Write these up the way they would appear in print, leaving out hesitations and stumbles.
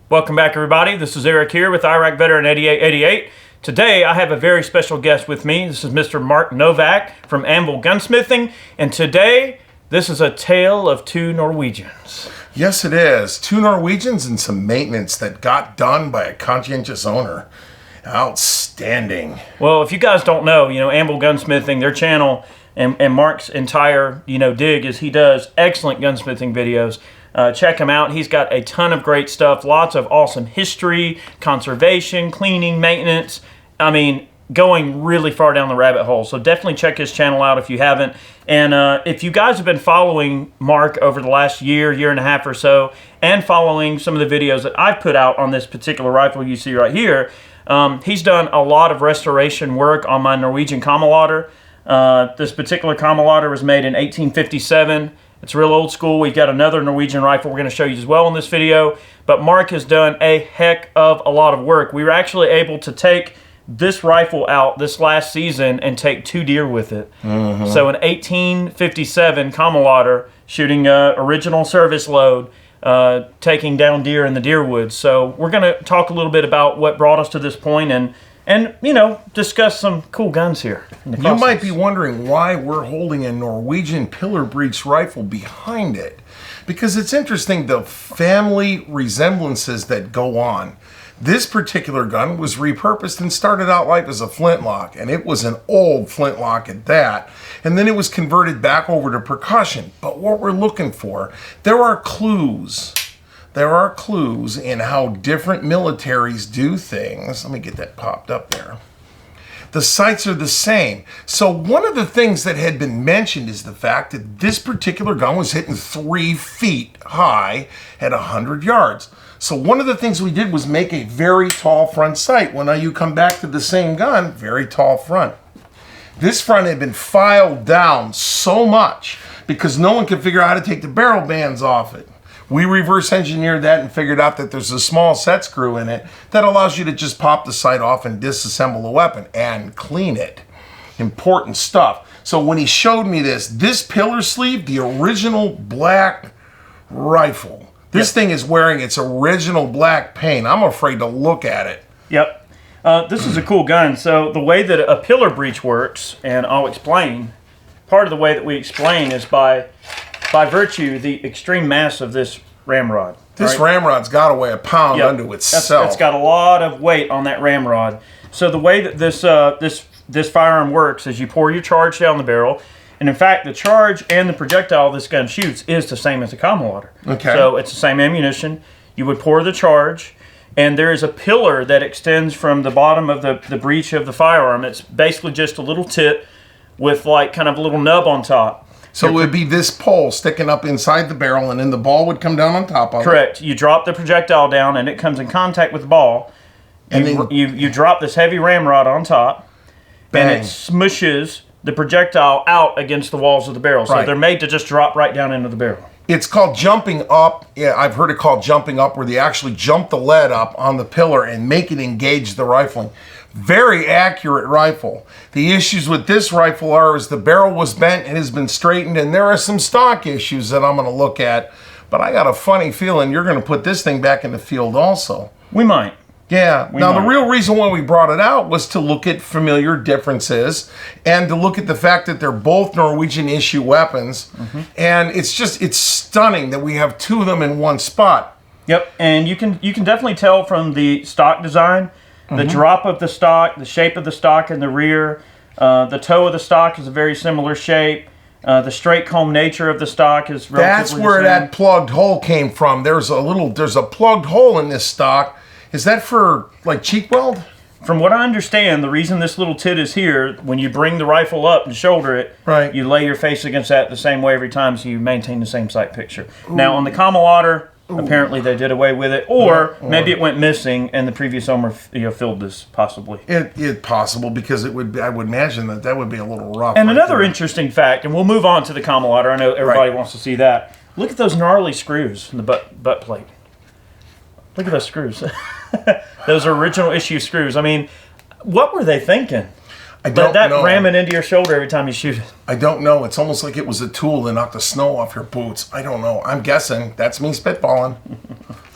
Welcome back, everybody. This is Eric here with Iraq Veteran 8888. Today, I have a very special guest with me. This is Mr. Mark Novak from Anvil Gunsmithing. And today, this is a tale of two Norwegians. Yes, it is. Two Norwegians and some maintenance that got done by a conscientious owner. Outstanding. Well, if you guys don't know, Anvil Gunsmithing, their channel, and Mark's entire, dig is he does excellent gunsmithing videos. Check him out. He's got a ton of great stuff. Lots of awesome history, conservation, cleaning, maintenance. I mean, going really far down the rabbit hole. So definitely check his channel out if you haven't. And if you guys have been following Mark over the last year and a half or so, and following some of the videos that I've put out on this particular rifle you see right here, he's done a lot of restoration work on my Norwegian Kammerlader. This particular Kammerlader was made in 1857. It's real old school. We've got another Norwegian rifle we're going to show you as well in this video. But Mark has done a heck of a lot of work. We were actually able to take this rifle out this last season and take 2 deer with it. Mm-hmm. So an 1857 Kammerlader shooting original service load, taking down deer in the deer woods. So we're going to talk a little bit about what brought us to this point and discuss some cool guns here. You might be wondering why we're holding a Norwegian pillar breech rifle behind it. Because it's interesting the family resemblances that go on. This particular gun was repurposed and started out life as a flintlock, and it was an old flintlock at that. And then it was converted back over to percussion. But what we're looking for, there are clues. There are clues in how different militaries do things. Let me get that popped up there. The sights are the same. So one of the things that had been mentioned is the fact that this particular gun was hitting 3 feet high at 100 yards. So one of the things we did was make a very tall front sight. Well, now you come back to the same gun, very tall front. This front had been filed down so much because no one could figure out how to take the barrel bands off it. We reverse engineered that and figured out that there's a small set screw in it that allows you to just pop the sight off and disassemble the weapon and clean it. Important stuff. So when he showed me this pillar sleeve, the original black rifle, this thing is wearing its original black paint. I'm afraid to look at it. Yep. This is a cool gun. So the way that a pillar breech works, and I'll explain, part of the way that we explain is by virtue the extreme mass of this ramrod. This ramrod's got to weigh a pound unto itself. It's got a lot of weight on that ramrod. So the way that this firearm works is you pour your charge down the barrel, and in fact the charge and the projectile this gun shoots is the same as the Kammerlader. Okay. So it's the same ammunition. You would pour the charge, and there is a pillar that extends from the bottom of the breech of the firearm. It's basically just a little tip with like kind of a little nub on top. So it would be this pole sticking up inside the barrel, and then the ball would come down on top of it. Correct. You drop the projectile down, and it comes in contact with the ball. And then you drop this heavy ramrod on top, and it smushes the projectile out against the walls of the barrel. So they're made to just drop right down into the barrel. It's called jumping up. Yeah, I've heard it called jumping up, where they actually jump the lead up on the pillar and make it engage the rifling. Very accurate rifle. The issues with this rifle is the barrel was bent and has been straightened, and there are some stock issues that I'm going to look at. But I got a funny feeling you're going to put this thing back in the field also. We might. Yeah. The real reason why we brought it out was to look at familiar differences and to look at the fact that they're both Norwegian issue weapons. Mm-hmm. And it's stunning that we have 2 of them in one spot. Yep. And you can definitely tell from the stock design, the drop of the stock, the shape of the stock in the rear, the toe of the stock is a very similar shape. The straight comb nature of the stock is relatively That's where that plugged hole came from. There's a plugged hole in this stock. Is that for like cheek weld? From what I understand, the reason this little tit is here, when you bring the rifle up and shoulder it, you lay your face against that the same way every time, so you maintain the same sight picture. Ooh. Now on the Kammerlader, apparently they did away with it, or maybe it went missing and the previous owner filled this, possibly. It's possible, because I would imagine that would be a little rough. And another interesting fact, and we'll move on to the Kammerlader, I know everybody wants to see that. Look at those gnarly screws in the butt plate. Look at those screws. Those are original issue screws. I mean, what were they thinking? I don't know. Ramming into your shoulder every time you shoot it. I don't know. It's almost like it was a tool to knock the snow off your boots. I don't know. I'm guessing. That's me spitballing.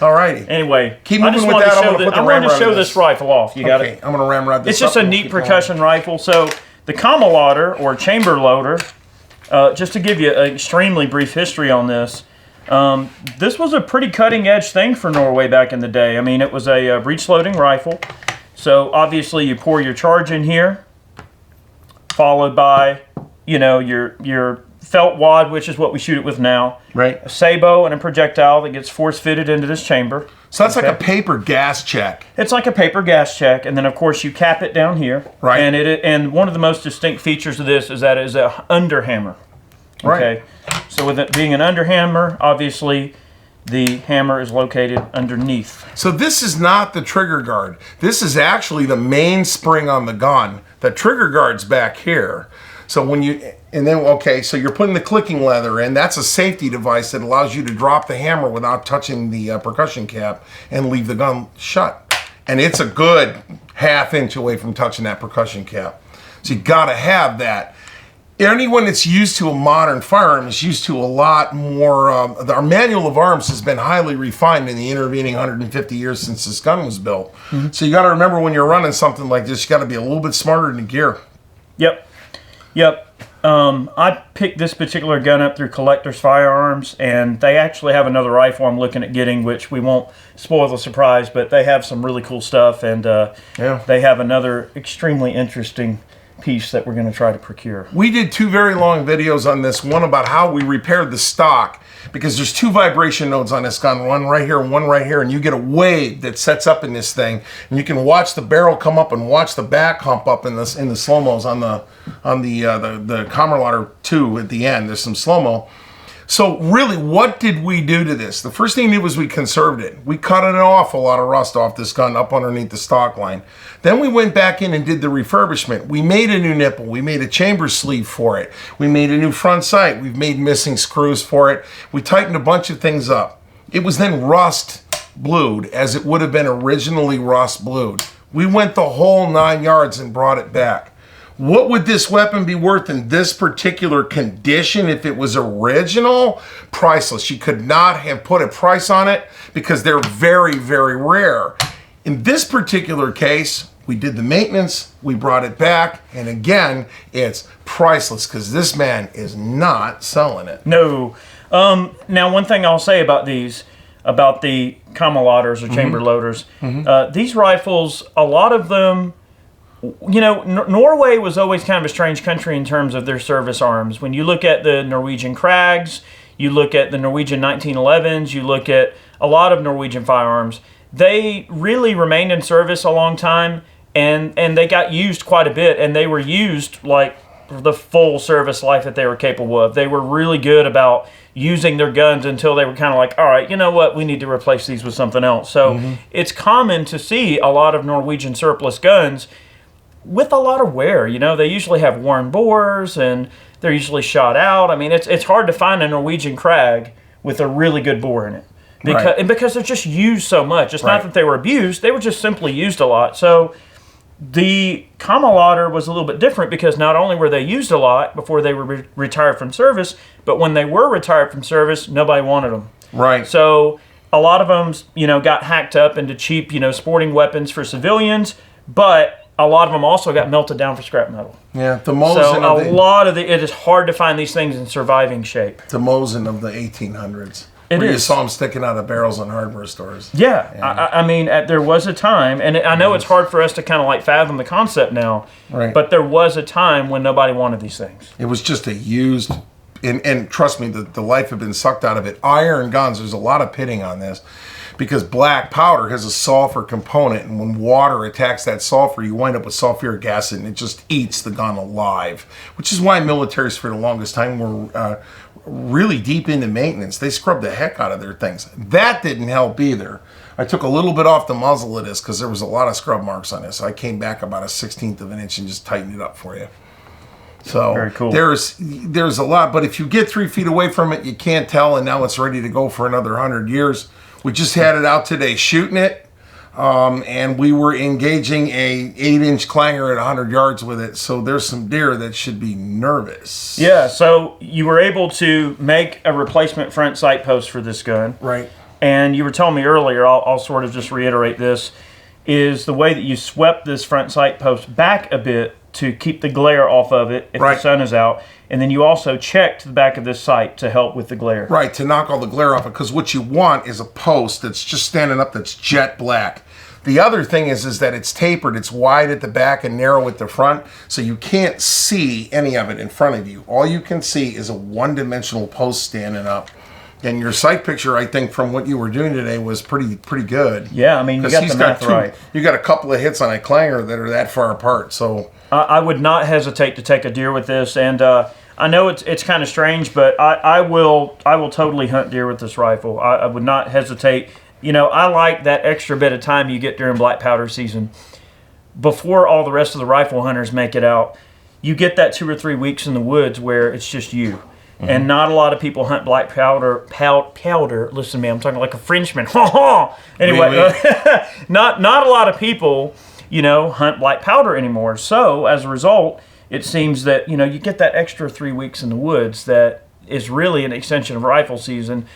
All righty. Anyway, keep moving with that. I wanted to show this rifle off. You got it? I'm going to ramrod this. It's just a neat percussion rifle. So the Kammerlader, or chamber loader, just to give you an extremely brief history on this, this was a pretty cutting-edge thing for Norway back in the day. I mean, it was a breech-loading rifle. So obviously you pour your charge in here, followed by, your felt wad, which is what we shoot it with now. Right. A sabot and a projectile that gets force-fitted into this chamber. So that's like a paper gas check. It's like a paper gas check, and then of course you cap it down here. Right. And one of the most distinct features of this is that it is a underhammer. Okay. Right. So with it being an underhammer, obviously the hammer is located underneath. So this is not the trigger guard. This is actually the main spring on the gun. The trigger guard's back here. So when so you're putting the clicking leather in. That's a safety device that allows you to drop the hammer without touching the percussion cap and leave the gun shut. And it's a good ½ inch away from touching that percussion cap. So you gotta have that. Anyone that's used to a modern firearm is used to a lot more. Our manual of arms has been highly refined in the intervening 150 years since this gun was built. Mm-hmm. So you got to remember when you're running something like this, you got to be a little bit smarter in the gear. Yep. I picked this particular gun up through Collector's Firearms, and they actually have another rifle I'm looking at getting, which we won't spoil the surprise, but they have some really cool stuff, and they have another extremely interesting piece that we're going to try to procure. We did 2 very long videos on this, one about how we repaired the stock, because there's 2 vibration nodes on this gun, one right here and one right here, and you get a wave that sets up in this thing, and you can watch the barrel come up and watch the back hump up in the slow-mos on the Kammerlader 2 at the end. There's some slow-mo. So really, what did we do to this? The first thing we did was we conserved it. We cut an awful lot of rust off this gun up underneath the stock line. Then we went back in and did the refurbishment. We made a new nipple. We made a chamber sleeve for it. We made a new front sight. We've made missing screws for it. We tightened a bunch of things up. It was then rust blued as it would have been originally rust blued. We went the whole 9 yards and brought it back. What would this weapon be worth in this particular condition if it was original? Priceless. You could not have put a price on it because they're very, very rare. In this particular case, we did the maintenance, we brought it back, and again, it's priceless because this man is not selling it. No. Now, one thing I'll say about these, about the Kammerladers or chamber loaders, these rifles, a lot of them, Norway was always kind of a strange country in terms of their service arms. When you look at the Norwegian Krags, you look at the Norwegian 1911s, you look at a lot of Norwegian firearms, they really remained in service a long time, and they got used quite a bit, and they were used like the full service life that they were capable of. They were really good about using their guns until they were kind of like, all right, you know what, we need to replace these with something else. So it's common to see a lot of Norwegian surplus guns with a lot of wear. They usually have worn bores and they're usually shot out. I mean, it's hard to find a Norwegian Krag with a really good bore in it because they're just used so much. It's not that they were abused, they were just simply used a lot. So the Kammerlader was a little bit different because not only were they used a lot before they were retired from service, but when they were retired from service, nobody wanted them. Right. So a lot of them, got hacked up into cheap, sporting weapons for civilians, but a lot of them also got melted down for scrap metal. Yeah, the Mosin. So it is hard to find these things in surviving shape. The Mosin of the 1800s. You saw them sticking out of barrels in hardware stores. Yeah. I mean, there was a time, and I know it's hard for us to kind of like fathom the concept now, but there was a time when nobody wanted these things. It was just a used, and trust me, the life had been sucked out of it. Iron guns, there's a lot of pitting on this, because black powder has a sulfur component, and when water attacks that sulfur, you wind up with sulfuric acid, and it just eats the gun alive, which is why militaries for the longest time were really deep into maintenance. They scrubbed the heck out of their things. That didn't help either. I took a little bit off the muzzle of this because there was a lot of scrub marks on this. I came back about 1/16 of an inch and just tightened it up for you. So very cool. There's a lot, but if you get 3 feet away from it, you can't tell, and now it's ready to go for another 100 years. We just had it out today shooting it. and we were engaging a 8-inch clanger at 100 yards with it. So there's some deer that should be nervous. Yeah, so you were able to make a replacement front sight post for this gun. Right. And you were telling me earlier, I'll sort of just reiterate this, is the way that you swept this front sight post back a bit to keep the glare off of it if the sun is out. And then you also checked the back of this sight to help with the glare. Right, to knock all the glare off it, because what you want is a post that's just standing up that's jet black. The other thing is that it's tapered, it's wide at the back and narrow at the front, so you can't see any of it in front of you. All you can see is a one-dimensional post standing up. And your sight picture, I think, from what you were doing today was pretty good. Yeah, I mean, you got the math right. You got a couple of hits on a clanger that are that far apart, so... I would not hesitate to take a deer with this, and I know it's kind of strange, but I will totally hunt deer with this rifle. I would not hesitate. You know, I like that extra bit of time you get during black powder season. Before all the rest of the rifle hunters make it out, you get that 2 or 3 weeks in the woods where it's just you. Mm-hmm. And not a lot of people hunt black powder. Listen to me, I'm talking like a Frenchman. Anyway, not a lot of people, you know, hunt black powder anymore. So as a result, it seems that, you know, you get that extra 3 weeks in the woods that is really an extension of rifle season.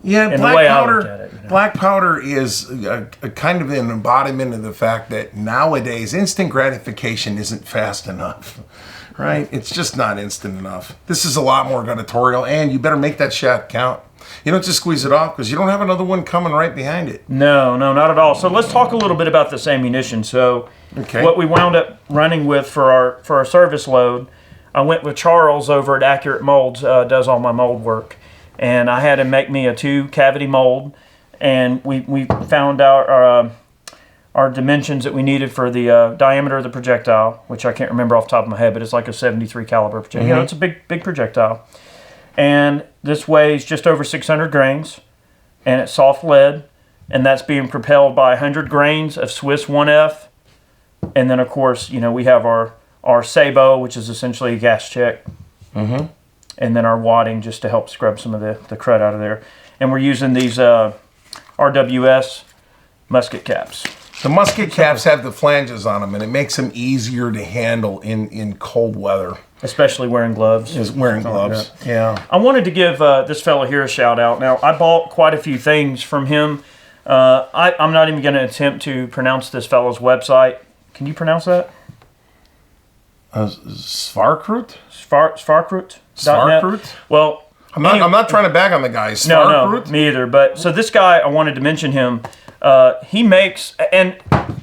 Yeah, black powder is a kind of an embodiment of the fact that nowadays instant gratification isn't fast enough, right? It's just not instant enough. This is a lot more gunatorial, and you better make that shot count. You don't just squeeze it off because you don't have another one coming right behind it. No, not at all. So let's talk a little bit about this ammunition. So what we wound up running with for our service load, I went with Charles over at Accurate Molds, does all my mold work. And I had him make me a 2-cavity mold, and we found out our dimensions that we needed for the diameter of the projectile, which I can't remember off the top of my head, but it's like a 73 caliber projectile. Mm-hmm. You know, it's a big projectile. And this weighs just over 600 grains, and it's soft lead, and that's being propelled by 100 grains of Swiss 1F. And then, of course, you know, we have our Sabo, which is essentially a gas check. Mm-hmm. And then our wadding just to help scrub some of the crud out of there. And we're using these RWS musket caps. The musket caps have the flanges on them, and it makes them easier to handle in cold weather. Especially wearing gloves. Wearing gloves, yeah. I wanted to give this fellow here a shout out. Now, I bought quite a few things from him. I'm not even going to attempt to pronounce this fellow's website. Can you pronounce that? Svarkrut? Svarkrut? Svarkrut? Well, I'm not trying to bag on the guy. No, me either. But so this guy, I wanted to mention him. He makes, and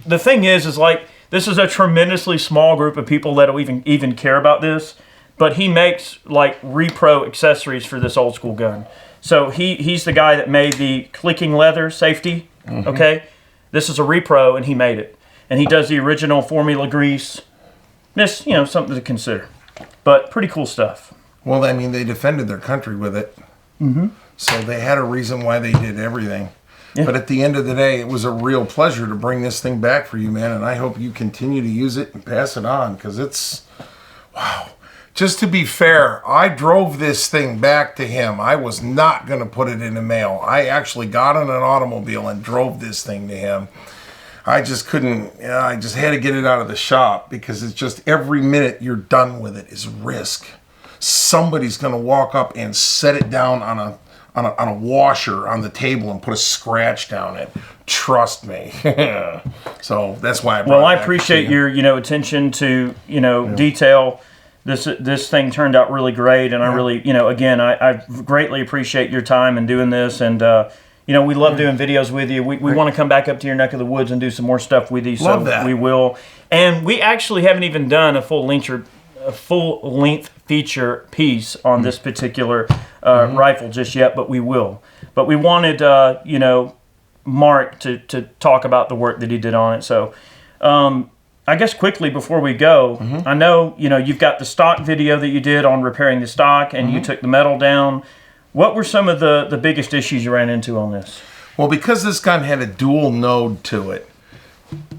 the thing is like this is a tremendously small group of people that'll even care about this. But he makes like repro accessories for this old school gun. So he's the guy that made the clicking leather safety. Mm-hmm. Okay, this is a repro, and he made it, and he does the original formula grease. This, you know, something to consider, but pretty cool stuff. Well, I mean, they defended their country with it. Mm-hmm. So they had a reason why they did everything. Yeah. But at the end of the day, it was a real pleasure to bring this thing back for you, man. And I hope you continue to use it and pass it on, because it's, wow. Just to be fair, I drove this thing back to him. I was not going to put it in the mail. I actually got in an automobile and drove this thing to him. I just couldn't, I just had to get it out of the shop, because it's just every minute you're done with it is risk. Somebody's going to walk up and set it down on a washer on the table and put a scratch down it. Trust me. So that's why I brought it back. I appreciate your attention to detail. This thing turned out really great, and I really again I greatly appreciate your time in doing this, and we love doing videos with you. We want to come back up to your neck of the woods and do some more stuff with you. Love that. We will. And we actually haven't even done a full length feature piece on this particular rifle just yet, but we will. But we wanted Mark to talk about the work that he did on it. So I guess quickly before we go, I know you've got the stock video that you did on repairing the stock, and you took the metal down. What were some of the biggest issues you ran into on this? Well, because this gun had a dual node to it,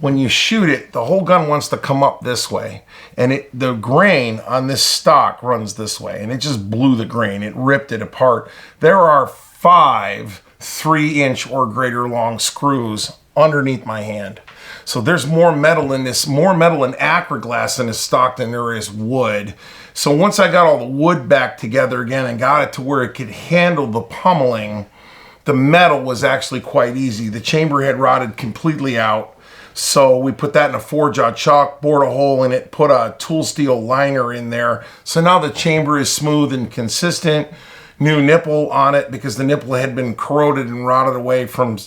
when you shoot it, the whole gun wants to come up this way, and the grain on this stock runs this way, and it just blew the grain. It ripped it apart. There are 5 3-inch or greater long screws underneath my hand. So there's more metal in this, more metal in Acroglass in this stock than there is wood. So once I got all the wood back together again and got it to where it could handle the pummeling, the metal was actually quite easy. The chamber had rotted completely out. So we put that in a 4-jaw chuck, bored a hole in it, put a tool steel liner in there. So now the chamber is smooth and consistent. New nipple on it because the nipple had been corroded and rotted away from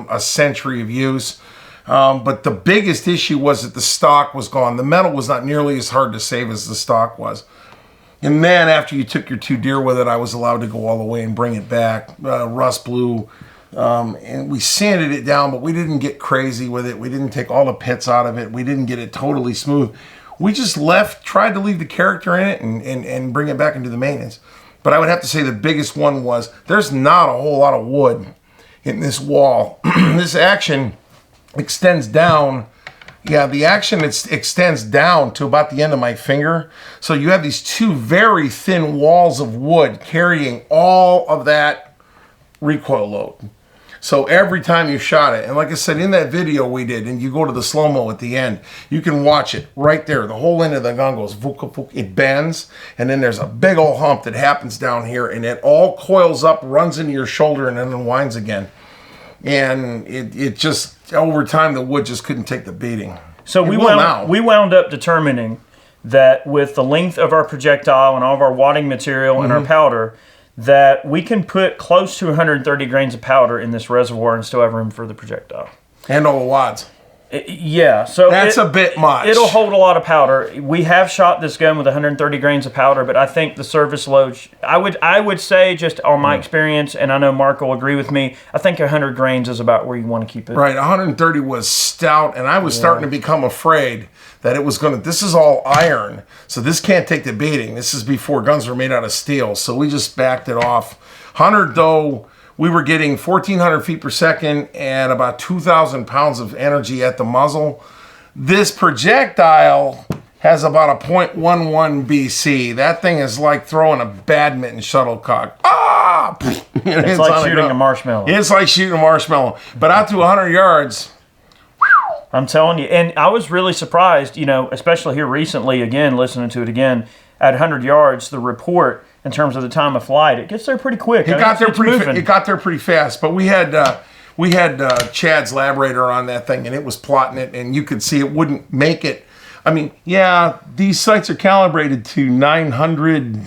a century of use. But the biggest issue was that the stock was gone. The metal was not nearly as hard to save as the stock was. And then after you took your 2 deer with it, I was allowed to go all the way and bring it back. Rust blue. And we sanded it down, but we didn't get crazy with it. We didn't take all the pits out of it. We didn't get it totally smooth. We just tried to leave the character in it and bring it back into the maintenance. But I would have to say the biggest one was there's not a whole lot of wood in this wall. This action extends down. Yeah, the action extends down to about the end of my finger. So you have these 2 very thin walls of wood carrying all of that recoil load. So every time you shot it, and like I said, in that video we did, and you go to the slow-mo at the end, you can watch it right there. The whole end of the gun goes, it bends, and then there's a big old hump that happens down here, and it all coils up, runs into your shoulder, and then unwinds again. And it just, over time, the wood just couldn't take the beating. So we wound up determining that with the length of our projectile and all of our wadding material and our powder, that we can put close to 130 grains of powder in this reservoir and still have room for the projectile. And all the wads. Yeah, so that's a bit much. It'll hold a lot of powder. We have shot this gun with 130 grains of powder, but I think the service load, I would say, just on my experience, and I know Mark will agree with me, I think 100 grains is about where you want to keep it. Right, 130 was stout, and I was starting to become afraid that it was going to, this is all iron, so this can't take the beating. This is before guns were made out of steel, so we just backed it off. 100 though, we were getting 1,400 feet per second and about 2,000 pounds of energy at the muzzle. This projectile has about a 0.11 BC. That thing is like throwing a badminton shuttlecock. Ah! It's like shooting a marshmallow. It's like shooting a marshmallow. But out to 100 yards... I'm telling you, and I was really surprised, you know, especially here recently, again, listening to it again, at 100 yards, the report in terms of the time of flight, it gets there pretty quick. It got there pretty fast, but we had Chad's Labrator on that thing, and it was plotting it, and you could see it wouldn't make it. I mean, yeah, these sights are calibrated to 900.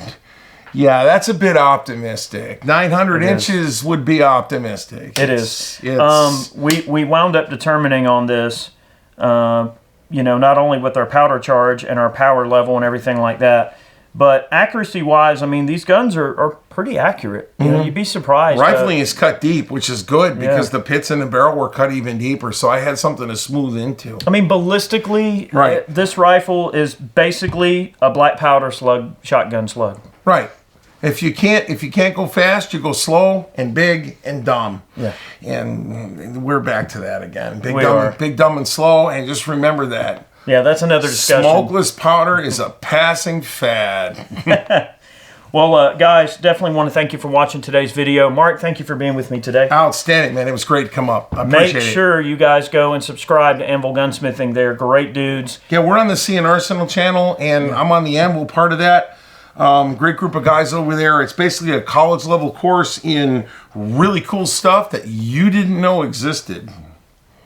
Yeah, that's a bit optimistic. 900 inches would be optimistic. It is. We wound up determining on this, you know, not only with our powder charge and our power level and everything like that, but accuracy-wise, I mean, these guns are pretty accurate. You know, you'd be surprised. Rifling is cut deep, which is good because the pits in the barrel were cut even deeper, so I had something to smooth into. I mean, ballistically, this rifle is basically a black powder slug, shotgun slug. Right. If you can't go fast, you go slow and big and dumb. Yeah. And we're back to that again. Big, dumb, and slow. And just remember that. Yeah, that's another discussion. Smokeless powder is a passing fad. Well, guys, definitely want to thank you for watching today's video. Mark, thank you for being with me today. Outstanding, man. It was great to come up. I appreciate it. Make sure you guys go and subscribe to Anvil Gunsmithing. They're great dudes. Yeah, we're on the c&rsenal channel, and I'm on the Anvil part of that. Great group of guys over there. It's basically a college level course in really cool stuff that you didn't know existed.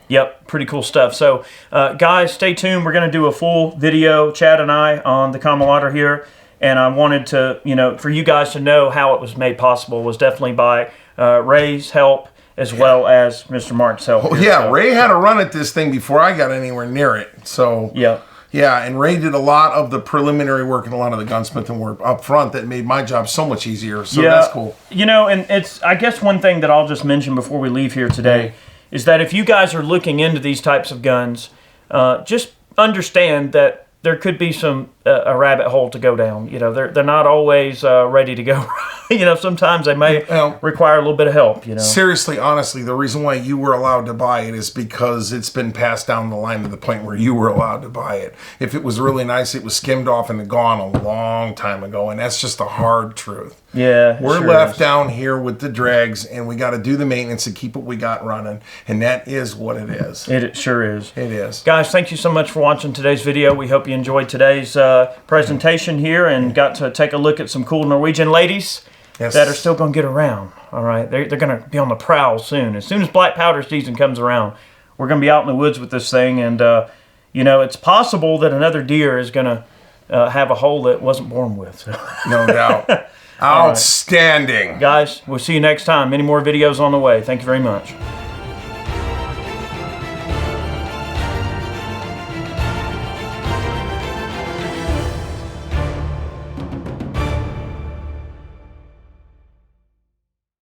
Yep, pretty cool stuff. So, guys, stay tuned. We're going to do a full video, Chad and I, on the Kammerlader here. And I wanted to, you know, for you guys to know how it was made possible was definitely by Ray's help as well as Mr. Mark's help. Oh, yeah, Ray had a run at this thing before I got anywhere near it. So, yeah, and Ray did a lot of the preliminary work and a lot of the gunsmithing work up front that made my job so much easier. So that's cool. You know, and it's, I guess one thing that I'll just mention before we leave here today is that if you guys are looking into these types of guns, just understand that there could be some a rabbit hole to go down. You know, they're not always ready to go. You know, sometimes they may require a little bit of help, you know. Seriously, honestly, the reason why you were allowed to buy it is because it's been passed down the line to the point where you were allowed to buy it. If it was really nice, it was skimmed off and gone a long time ago, and that's just a hard truth. Yeah, we're left down here with the dregs, and we got to do the maintenance and keep what we got running, and that is what it is. It sure is. It is. Guys, thank you so much for watching today's video. We hope you enjoyed today's presentation here and got to take a look at some cool Norwegian ladies that are still going to get around. All right, they're going to be on the prowl soon. As soon as black powder season comes around, we're going to be out in the woods with this thing, and you know, it's possible that another deer is going to have a hole that it wasn't born with. So. No doubt. Outstanding. Right. Guys, we'll see you next time. Many more videos on the way. Thank you very much.